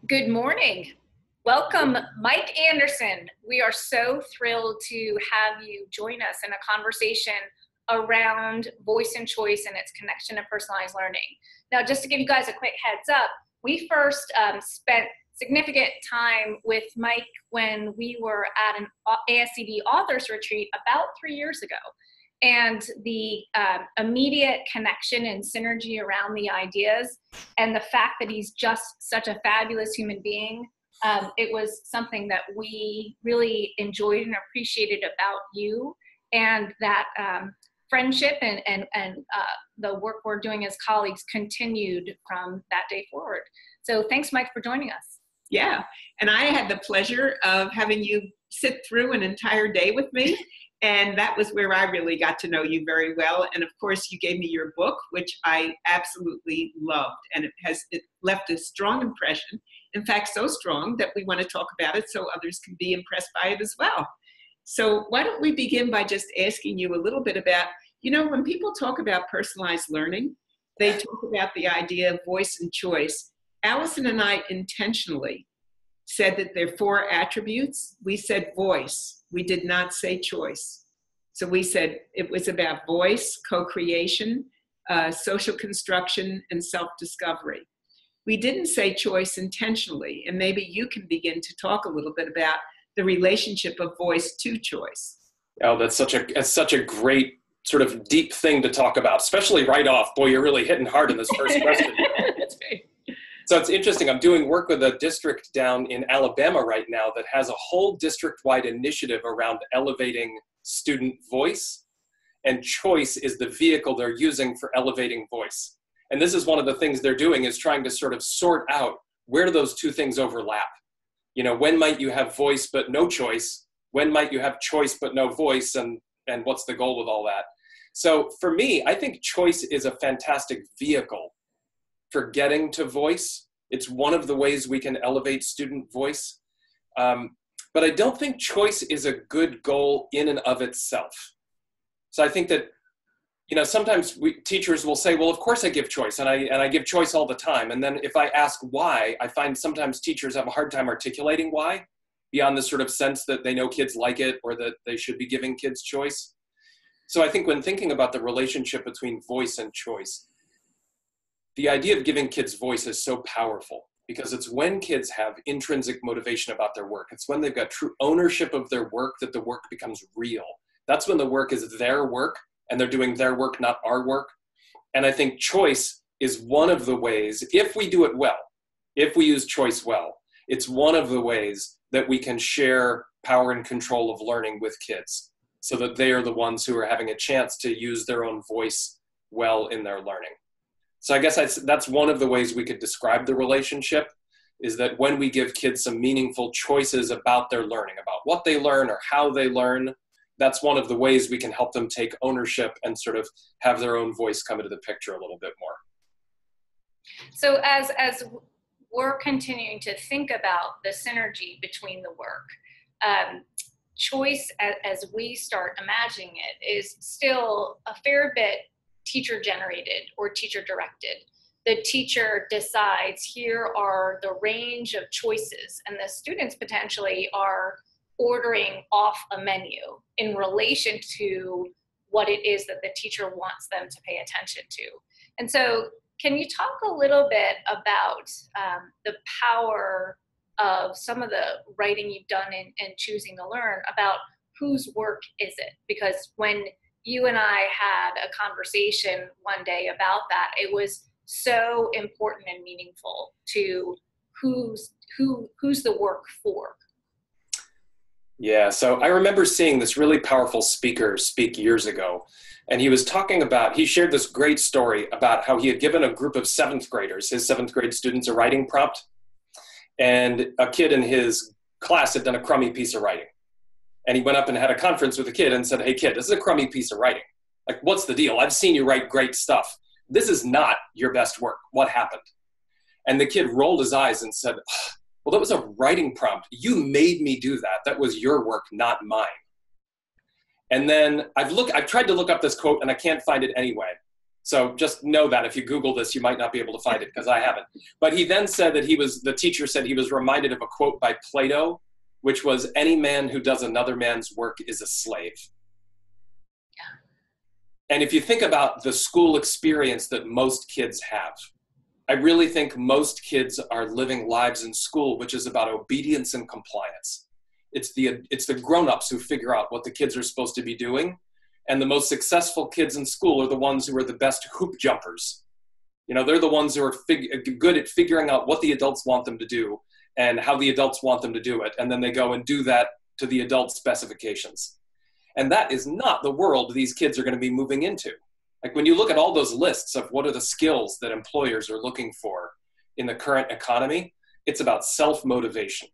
Good morning. Welcome, Mike Anderson. We are so thrilled to have you join us in a conversation around voice and choice and its connection to personalized learning. Now, just to give you guys a quick heads up, we first spent significant time with Mike when we were at an ASCD authors retreat about 3 years ago. And the immediate connection and synergy around the ideas and the fact that he's just such a fabulous human being, it was something that we really enjoyed and appreciated about you, and that friendship and the work we're doing as colleagues continued from that day forward. So thanks, Mike, for joining us. Yeah, and I had the pleasure of having you sit through an entire day with me. And that was where I really got to know you very well. And of course, you gave me your book, which I absolutely loved. And it left a strong impression. In fact, so strong that we want to talk about it so others can be impressed by it as well. So why don't we begin by just asking you a little bit about, when people talk about personalized learning, they talk about the idea of voice and choice. Allison and I intentionally said that there are 4 attributes. We said voice. We did not say choice. So we said it was about voice, co-creation, social construction, and self-discovery. We didn't say choice intentionally, and maybe you can begin to talk a little bit about the relationship of voice to choice. Oh, that's such a great sort of deep thing to talk about, especially right off. Boy, you're really hitting hard in this first question. That's great. So it's interesting. I'm doing work with a district down in Alabama right now that has a whole district-wide initiative around elevating student voice, and choice is the vehicle they're using for elevating voice. And this is one of the things they're doing, is trying to sort of sort out where do those two things overlap. When might you have voice but no choice? When might you have choice but no voice? And what's the goal with all that? So for me, I think choice is a fantastic vehicle for getting to voice. It's one of the ways we can elevate student voice. But I don't think choice is a good goal in and of itself. So I think that, sometimes teachers will say, well, of course I give choice, and I give choice all the time. And then if I ask why, I find sometimes teachers have a hard time articulating why, beyond the sort of sense that they know kids like it or that they should be giving kids choice. So I think when thinking about the relationship between voice and choice, the idea of giving kids voice is so powerful, because it's when kids have intrinsic motivation about their work. It's when they've got true ownership of their work that the work becomes real. That's when the work is their work and they're doing their work, not our work. And I think choice is one of the ways, if we do it well, if we use choice well, it's one of the ways that we can share power and control of learning with kids, so that they are the ones who are having a chance to use their own voice well in their learning. So I guess that's one of the ways we could describe the relationship, is that when we give kids some meaningful choices about their learning, about what they learn or how they learn, that's one of the ways we can help them take ownership and sort of have their own voice come into the picture a little bit more. So as we're continuing to think about the synergy between the work, choice, as we start imagining it, is still a fair bit teacher generated or teacher directed. The teacher decides, here are the range of choices, and the students potentially are ordering off a menu in relation to what it is that the teacher wants them to pay attention to. And so can you talk a little bit about the power of some of the writing you've done in Choosing to Learn, about whose work is it? Because when you and I had a conversation one day about that, it was so important and meaningful to who's the work for. Yeah, so I remember seeing this really powerful speaker speak years ago, and he was talking about, he shared this great story about how he had given a group of 7th graders, his 7th grade students, a writing prompt, and a kid in his class had done a crummy piece of writing. And he went up and had a conference with the kid and said, hey kid, this is a crummy piece of writing. Like, what's the deal? I've seen you write great stuff. This is not your best work. What happened? And the kid rolled his eyes and said, well, that was a writing prompt. You made me do that. That was your work, not mine. And then I've tried to look up this quote and I can't find it anyway. So just know that if you Google this, you might not be able to find it because I haven't. But he then said that the teacher said he was reminded of a quote by Plato, which was, "Any man who does another man's work is a slave." Yeah. And if you think about the school experience that most kids have, I really think most kids are living lives in school, which is about obedience and compliance. It's the grown-ups who figure out what the kids are supposed to be doing. And the most successful kids in school are the ones who are the best hoop jumpers. You know, they're the ones who are good at figuring out what the adults want them to do and how the adults want them to do it. And then they go and do that to the adult specifications. And that is not the world these kids are going to be moving into. Like when you look at all those lists of what are the skills that employers are looking for in the current economy, it's about self-motivation,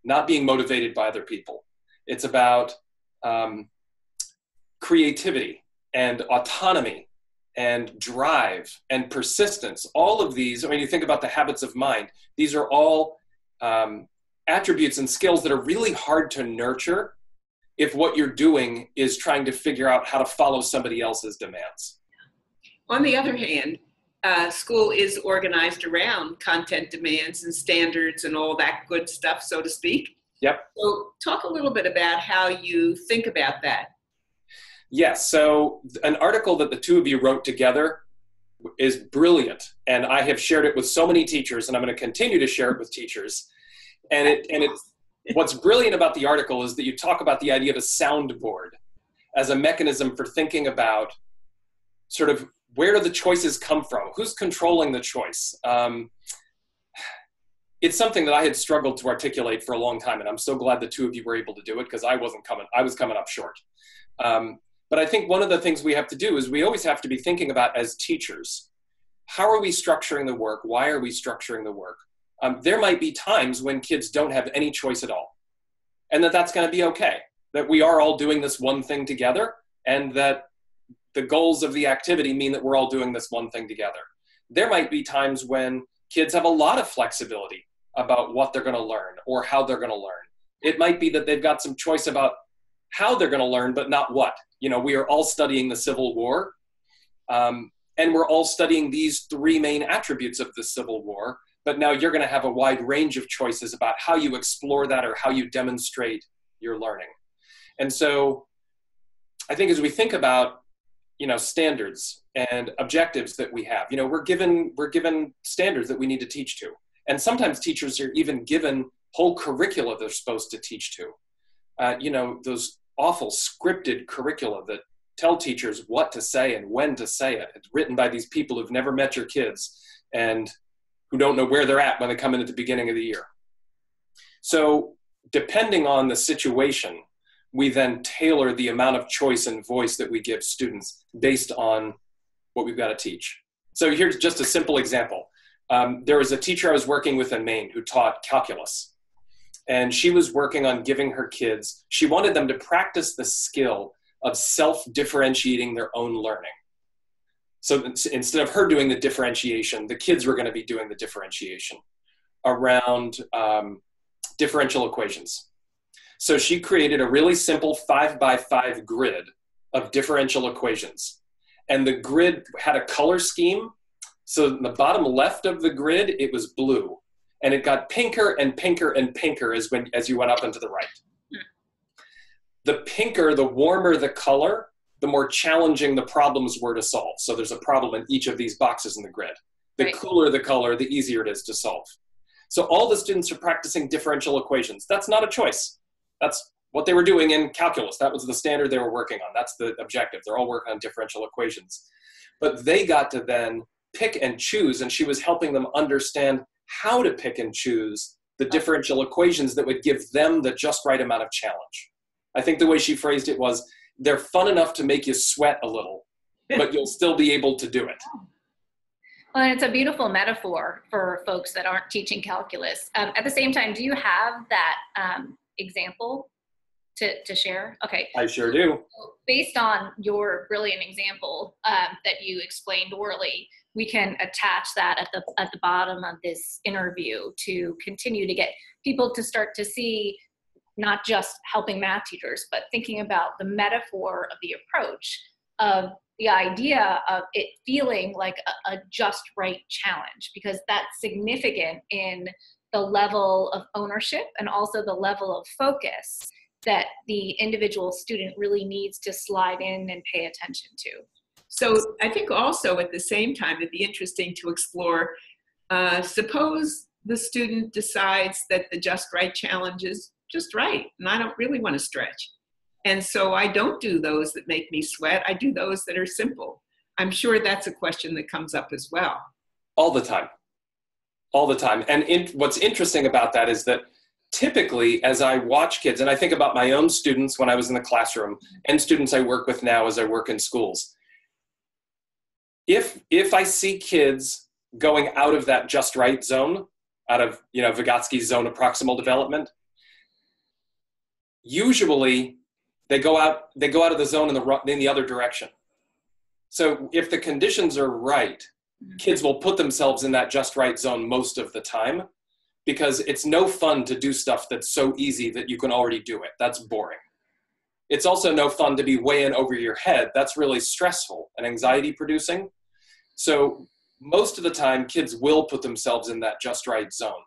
not being motivated by other people. It's about creativity and autonomy and drive and persistence. All of these, I mean, you think about the habits of mind, these are all attributes and skills that are really hard to nurture if what you're doing is trying to figure out how to follow somebody else's demands. On the other hand, school is organized around content demands and standards and all that good stuff, so to speak. Yep. So talk a little bit about how you think about that. Yes, so an article that the two of you wrote together is brilliant, and I have shared it with so many teachers, and I'm going to continue to share it with teachers. And what's brilliant about the article is that you talk about the idea of a soundboard as a mechanism for thinking about sort of where do the choices come from? Who's controlling the choice? It's something that I had struggled to articulate for a long time, and I'm so glad the two of you were able to do it because I was coming up short. But I think one of the things we have to do is we always have to be thinking about as teachers, how are we structuring the work? Why are we structuring the work? There might be times when kids don't have any choice at all, and that's going to be okay, that we are all doing this one thing together, and that the goals of the activity mean that we're all doing this one thing together. There might be times when kids have a lot of flexibility about what they're going to learn or how they're going to learn. It might be that they've got some choice about how they're going to learn, but not what. You know, we are all studying the Civil War, and we're all studying these three main attributes of the Civil War, but now you're going to have a wide range of choices about how you explore that or how you demonstrate your learning. And so I think as we think about, you know, standards and objectives that we have, you know, we're given standards that we need to teach to. And sometimes teachers are even given whole curricula they're supposed to teach to. You know, those awful scripted curricula that tell teachers what to say and when to say it. It's written by these people who've never met your kids and who don't know where they're at when they come in at the beginning of the year. So depending on the situation, we then tailor the amount of choice and voice that we give students based on what we've got to teach. So here's just a simple example. There was a teacher I was working with in Maine who taught calculus. And she was working on giving her kids, she wanted them to practice the skill of self-differentiating their own learning. So instead of her doing the differentiation, the kids were going to be doing the differentiation around differential equations. So she created a really simple 5x5 grid of differential equations. And the grid had a color scheme. So in the bottom left of the grid, it was blue. And it got pinker and pinker and pinker as you went up and to the right. The pinker, the warmer the color, the more challenging the problems were to solve. So there's a problem in each of these boxes in the grid. The cooler the color, the easier it is to solve. So all the students are practicing differential equations. That's not a choice. That's what they were doing in calculus. That was the standard they were working on. That's the objective. They're all working on differential equations. But they got to then pick and choose, and she was helping them understand how to pick and choose the differential equations that would give them the just right amount of challenge. I think the way she phrased it was, they're fun enough to make you sweat a little, but you'll still be able to do it. Well, and it's a beautiful metaphor for folks that aren't teaching calculus. At the same time, do you have that example to share? Okay. I sure do. So based on your brilliant example that you explained orally, we can attach that at the bottom of this interview to continue to get people to start to see not just helping math teachers, but thinking about the metaphor of the approach of the idea of it feeling like a just right challenge, because that's significant in the level of ownership and also the level of focus that the individual student really needs to slide in and pay attention to. So I think also at the same time, it'd be interesting to explore, suppose the student decides that the just right challenge is just right, and I don't really want to stretch. And so I don't do those that make me sweat. I do those that are simple. I'm sure that's a question that comes up as well. All the time. All the time. And what's interesting about that is that typically as I watch kids, and I think about my own students when I was in the classroom and students I work with now as I work in schools, if I see kids going out of that just right zone, out of Vygotsky's zone of proximal development, usually they go out of the zone in the other direction. So if the conditions are right, kids will put themselves in that just right zone most of the time, because it's no fun to do stuff that's so easy that you can already do it. That's boring. It's also no fun to be way in over your head. That's really stressful and anxiety producing. So most of the time, kids will put themselves in that just right zone.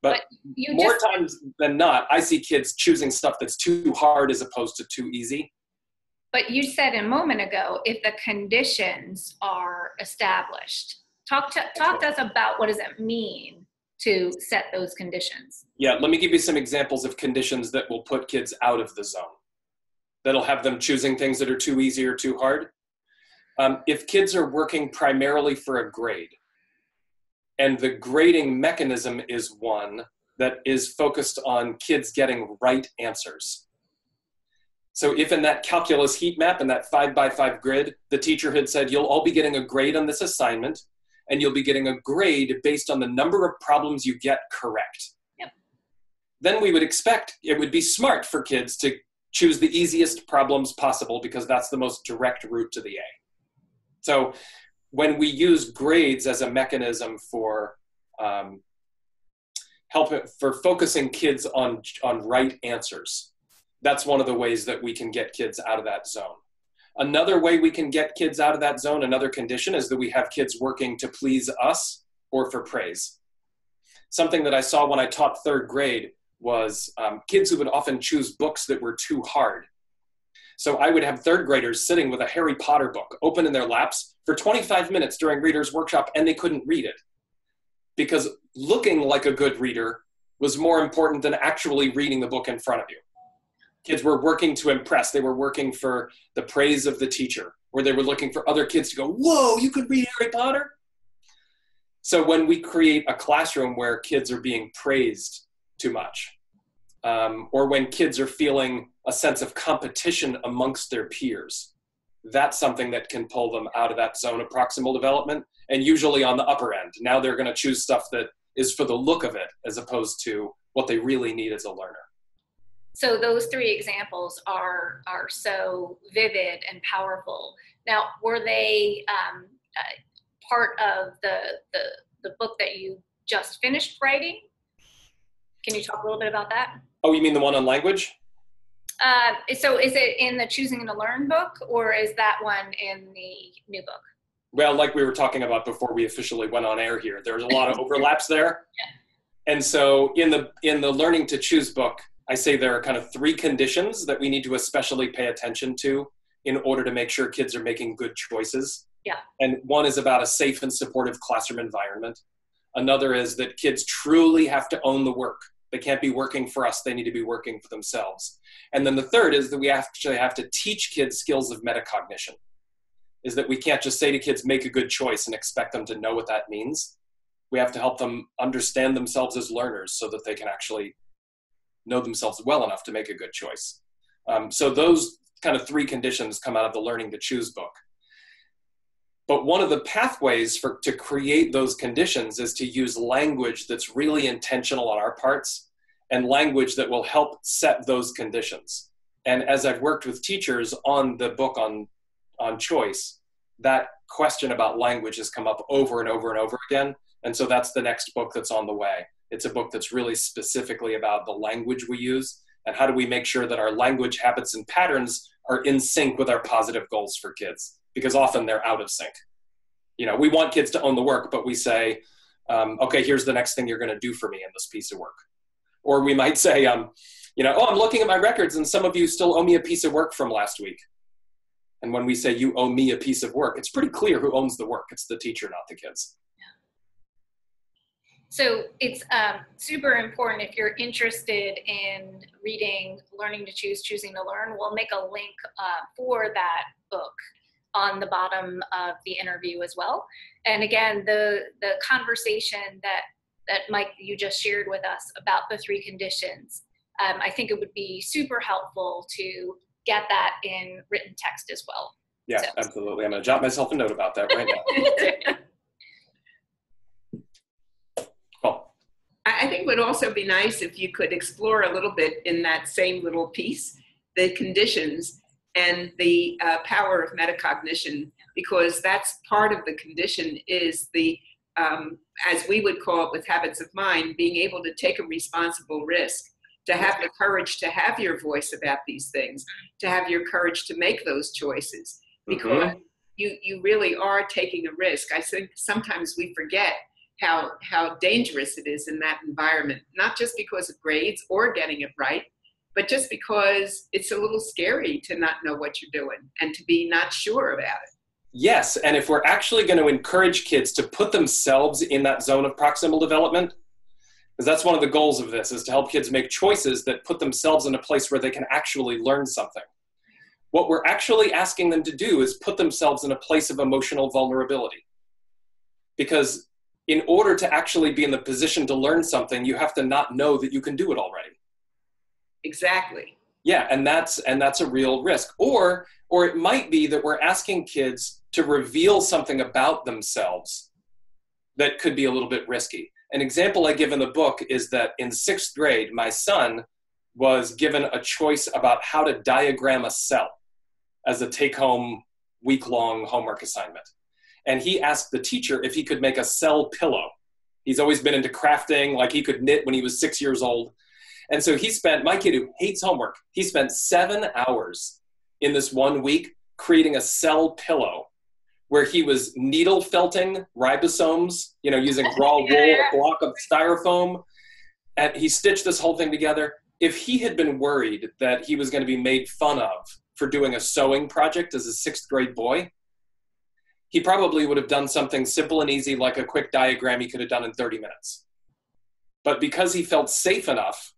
But more times than not, I see kids choosing stuff that's too hard as opposed to too easy. But you said a moment ago, if the conditions are established, talk to us about what does it mean to set those conditions. Yeah, let me give you some examples of conditions that will put kids out of the zone, that'll have them choosing things that are too easy or too hard. If kids are working primarily for a grade, and the grading mechanism is one that is focused on kids getting right answers. So if in that calculus heat map and that 5x5 grid, the teacher had said, you'll all be getting a grade on this assignment, and you'll be getting a grade based on the number of problems you get correct. Yep. Then we would expect it would be smart for kids to choose the easiest problems possible, because that's the most direct route to the A. So when we use grades as a mechanism for for focusing kids on right answers, that's one of the ways that we can get kids out of that zone. Another way we can get kids out of that zone, another condition, is that we have kids working to please us or for praise. Something that I saw when I taught third grade was kids who would often choose books that were too hard. So I would have third graders sitting with a Harry Potter book open in their laps for 25 minutes during Reader's Workshop, and they couldn't read it, because looking like a good reader was more important than actually reading the book in front of you. Kids were working to impress. They were working for the praise of the teacher, or they were looking for other kids to go, whoa, you could read Harry Potter? So when we create a classroom where kids are being praised too much, or when kids are feeling a sense of competition amongst their peers, that's something that can pull them out of that zone of proximal development, and usually on the upper end. Now they're going to choose stuff that is for the look of it, as opposed to what they really need as a learner. So those three examples are so vivid and powerful. Now, were they part of the book that you just finished writing? Can you talk a little bit about that? Oh, you mean the one on language? So is it in the Choosing to Learn book, or is that one in the new book? Well, like we were talking about before we officially went on air here, there's a lot of overlaps there. Yeah. And so in the Learning to Choose book, I say there are kind of three conditions that we need to especially pay attention to in order to make sure kids are making good choices. Yeah. And one is about a safe and supportive classroom environment. Another is that kids truly have to own the work. They can't be working for us. They need to be working for themselves. And then the third is that we actually have to teach kids skills of metacognition, is that we can't just say to kids, make a good choice, and expect them to know what that means. We have to help them understand themselves as learners so that they can actually know themselves well enough to make a good choice. So those kind of three conditions come out of the Learning to Choose book. But one of the pathways to create those conditions is to use language that's really intentional on our parts, and language that will help set those conditions. And as I've worked with teachers on the book on choice, that question about language has come up over and over and over again. And so that's the next book that's on the way. It's a book that's really specifically about the language we use, and how do we make sure that our language habits and patterns are in sync with our positive goals for kids, because often they're out of sync. You know, we want kids to own the work, but we say, okay, here's the next thing you're going to do for me in this piece of work. Or we might say, you know, oh, I'm looking at my records and some of you still owe me a piece of work from last week. And when we say you owe me a piece of work, it's pretty clear who owns the work. It's the teacher, not the kids. So it's super important. If you're interested in reading Learning to Choose, Choosing to Learn, we'll make a link for that book on the bottom of the interview as well. And again, the conversation that Mike, you just shared with us about the 3 conditions, I think it would be super helpful to get that in written text as well. Yeah, so. Absolutely. I'm going to jot myself a note about that right now. I think it would also be nice if you could explore a little bit in that same little piece, the conditions and the power of metacognition, because that's part of the condition is the, as we would call it with habits of mind, being able to take a responsible risk, to have the courage to have your voice about these things, to have your courage to make those choices, because you really are taking a risk. I think sometimes we forget how dangerous it is in that environment, not just because of grades or getting it right, but just because it's a little scary to not know what you're doing and to be not sure about it. Yes, and if we're actually going to encourage kids to put themselves in that zone of proximal development, because that's one of the goals of this, is to help kids make choices that put themselves in a place where they can actually learn something. What we're actually asking them to do is put themselves in a place of emotional vulnerability. Because in order to actually be in the position to learn something, you have to not know that you can do it already. Exactly. Yeah, and that's a real risk. Or it might be that we're asking kids to reveal something about themselves that could be a little bit risky. An example I give in the book is that in 6th grade, my son was given a choice about how to diagram a cell as a take-home week-long homework assignment. And he asked the teacher if he could make a cell pillow. He's always been into crafting, like he could knit when he was 6 years old. And so my kid who hates homework, he spent 7 hours in this 1 week creating a cell pillow where he was needle felting ribosomes, you know, using raw wool, a block of styrofoam. And he stitched this whole thing together. If he had been worried that he was going to be made fun of for doing a sewing project as a 6th grade boy, he probably would have done something simple and easy like a quick diagram he could have done in 30 minutes. But because he felt safe enough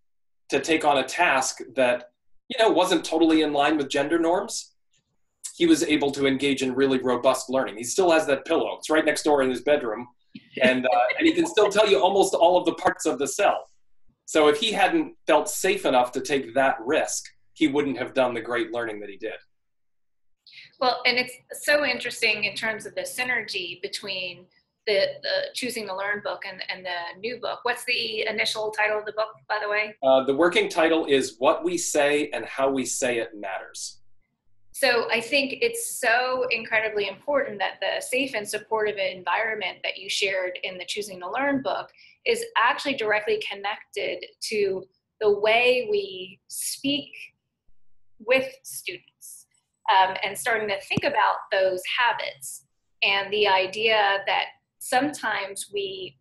to take on a task that, you know, wasn't totally in line with gender norms, he was able to engage in really robust learning. He still has that pillow. It's right next door in his bedroom. And he can still tell you almost all of the parts of the cell. So if he hadn't felt safe enough to take that risk, he wouldn't have done the great learning that he did. Well, and it's so interesting in terms of the synergy between the Choosing to Learn book and the new book. What's the initial title of the book, by the way? The working title is What We Say and How We Say It Matters. So I think it's so incredibly important that the safe and supportive environment that you shared in the Choosing to Learn book is actually directly connected to the way we speak with students. And starting to think about those habits and the idea that sometimes we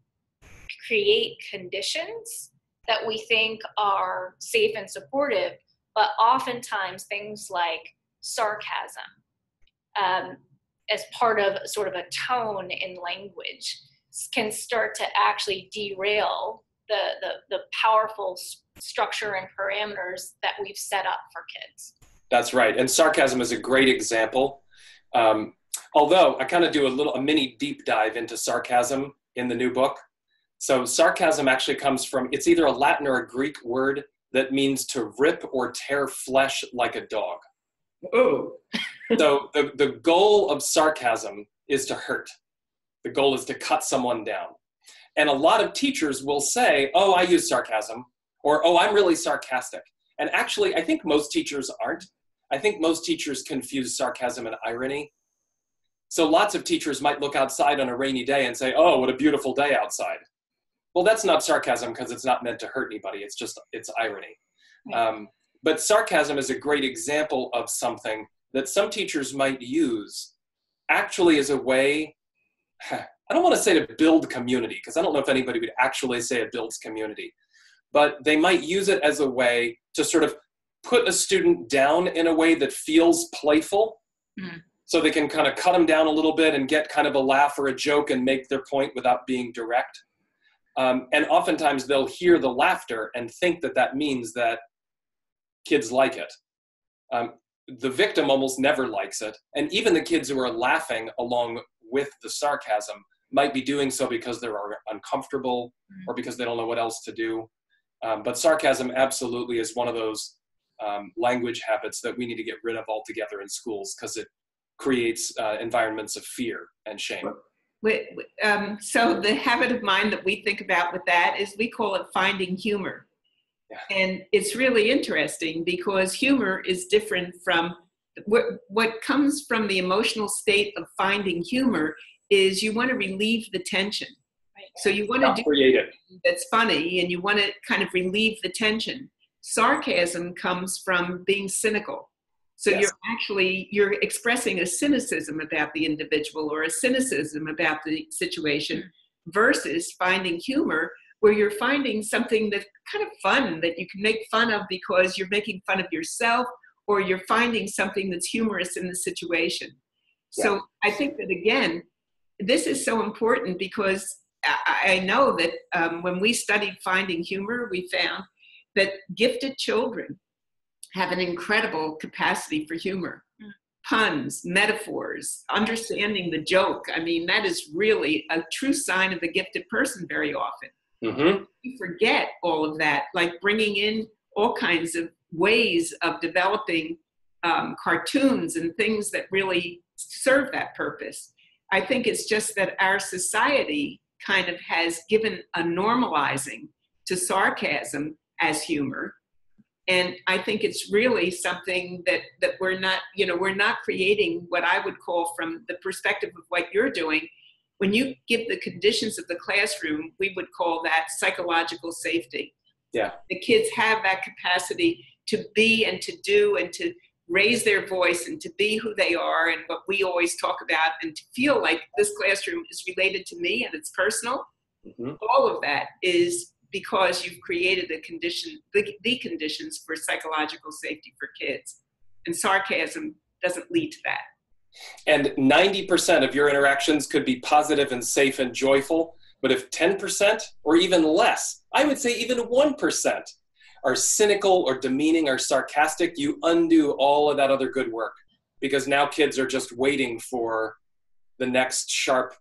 create conditions that we think are safe and supportive, but oftentimes things like sarcasm as part of sort of a tone in language can start to actually derail the powerful structure and parameters that we've set up for kids. That's right. And sarcasm is a great example. Although I kind of do a mini deep dive into sarcasm in the new book. So sarcasm actually comes from, it's either a Latin or a Greek word that means to rip or tear flesh like a dog. Oh. So the goal of sarcasm is to hurt. The goal is to cut someone down. And a lot of teachers will say, oh, I use sarcasm, or, oh, I'm really sarcastic. And actually, I think most teachers aren't. I think most teachers confuse sarcasm and irony. So lots of teachers might look outside on a rainy day and say, oh, what a beautiful day outside. Well, that's not sarcasm because it's not meant to hurt anybody. It's irony. But sarcasm is a great example of something that some teachers might use actually as a way, I don't want to say to build community, because I don't know if anybody would actually say it builds community, but they might use it as a way to sort of put a student down in a way that feels playful. Mm. So they can kind of cut them down a little bit and get kind of a laugh or a joke and make their point without being direct. And oftentimes they'll hear the laughter and think that that means that kids like it. The victim almost never likes it. And even the kids who are laughing along with the sarcasm might be doing so because they're uncomfortable or because they don't know what else to do. But sarcasm absolutely is one of those language habits that we need to get rid of altogether in schools, because it creates environments of fear and shame. So the habit of mind that we think about with that is we call it finding humor. Yeah. And it's really interesting because humor is different from what comes from the emotional state of finding humor is you want to relieve the tension. Right. So you want to do creative. That's funny, and you want to kind of relieve the tension. Sarcasm comes from being cynical. So yes. You're expressing a cynicism about the individual or a cynicism about the situation versus finding humor, where you're finding something that's kind of fun that you can make fun of because you're making fun of yourself, or you're finding something that's humorous in the situation. Yeah. So I think that, again, this is so important because I know that when we studied finding humor, we found that gifted children have an incredible capacity for humor. Puns, metaphors, understanding the joke. I mean, that is really a true sign of a gifted person very often. Mm-hmm. We forget all of that, like bringing in all kinds of ways of developing cartoons and things that really serve that purpose. I think it's just that our society kind of has given a normalizing to sarcasm as humor. And I think it's really something that we're not creating what I would call, from the perspective of what you're doing. When you give the conditions of the classroom, we would call that psychological safety. Yeah. The kids have that capacity to be and to do and to raise their voice and to be who they are and what we always talk about, and to feel like this classroom is related to me and it's personal. Mm-hmm. All of that is because you've created the conditions for psychological safety for kids. And sarcasm doesn't lead to that. And 90% of your interactions could be positive and safe and joyful. But if 10% or even less, I would say even 1%, are cynical or demeaning or sarcastic, you undo all of that other good work. Because now kids are just waiting for the next sharp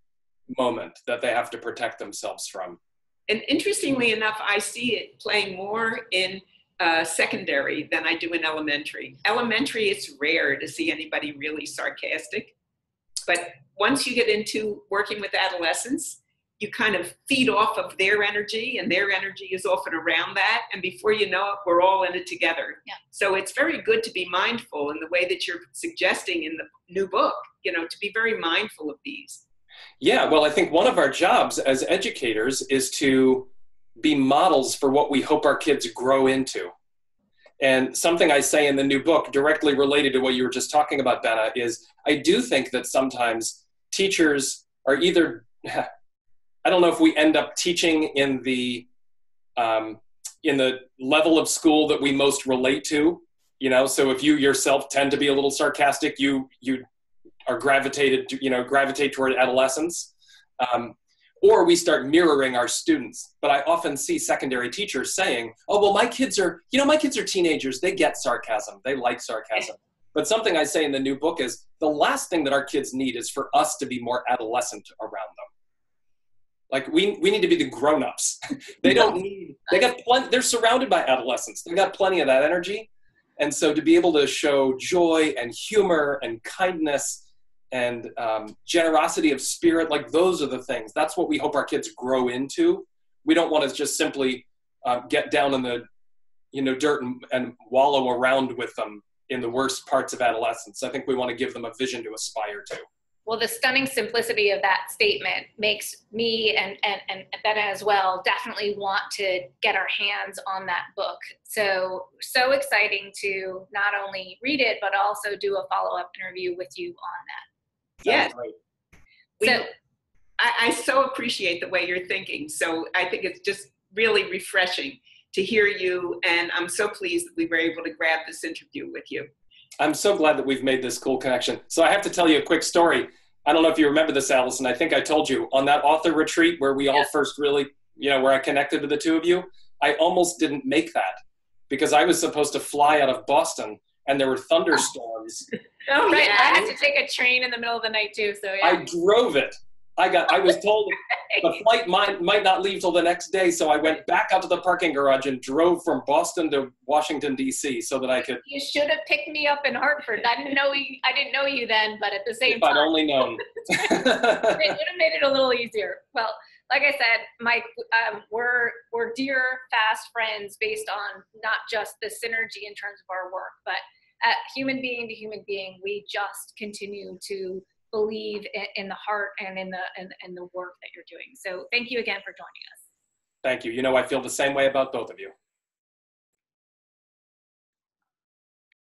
moment that they have to protect themselves from. And interestingly enough, I see it playing more in secondary than I do in elementary. Elementary, it's rare to see anybody really sarcastic. But once you get into working with adolescents, you kind of feed off of their energy, and their energy is often around that. And before you know it, we're all in it together. Yeah. So it's very good to be mindful in the way that you're suggesting in the new book, to be very mindful of these. Yeah, well, I think one of our jobs as educators is to be models for what we hope our kids grow into. And something I say in the new book, directly related to what you were just talking about, Benna, is I do think that sometimes teachers are either, I don't know if we end up teaching in the level of school that we most relate to, so if you yourself tend to be a little sarcastic, you are gravitate toward adolescence, or we start mirroring our students. But I often see secondary teachers saying, oh, well, my kids are teenagers. They get sarcasm. They like sarcasm. But something I say in the new book is the last thing that our kids need is for us to be more adolescent around them. Like we need to be the grown-ups. They're surrounded by adolescents. They've got plenty of that energy. And so to be able to show joy and humor and kindness and generosity of spirit, like those are the things. That's what we hope our kids grow into. We don't want to just simply get down in the dirt and wallow around with them in the worst parts of adolescence. I think we want to give them a vision to aspire to. Well, the stunning simplicity of that statement makes me and Betta as well definitely want to get our hands on that book. So exciting to not only read it, but also do a follow-up interview with you on that. Yes. So I so appreciate the way you're thinking. So I think it's just really refreshing to hear you. And I'm so pleased that we were able to grab this interview with you. I'm so glad that we've made this cool connection. So I have to tell you a quick story. I don't know if you remember this, Allison. I think I told you on that author retreat where we all first really, where I connected with the two of you, I almost didn't make that because I was supposed to fly out of Boston and there were thunderstorms. Oh, right. Yeah. I had to take a train in the middle of the night too. So yeah. I drove it. I was told the flight might not leave till the next day, so I went back out to the parking garage and drove from Boston to Washington D.C. so that I could. You should have picked me up in Hartford. I didn't know you then, but at the same time, if I'd only known, it would have made it a little easier. Well, like I said, Mike, we're dear, fast friends based on not just the synergy in terms of our work, but human being to human being, we just continue to believe in the heart and in the work that you're doing. So thank you again for joining us. Thank you. I feel the same way about both of you.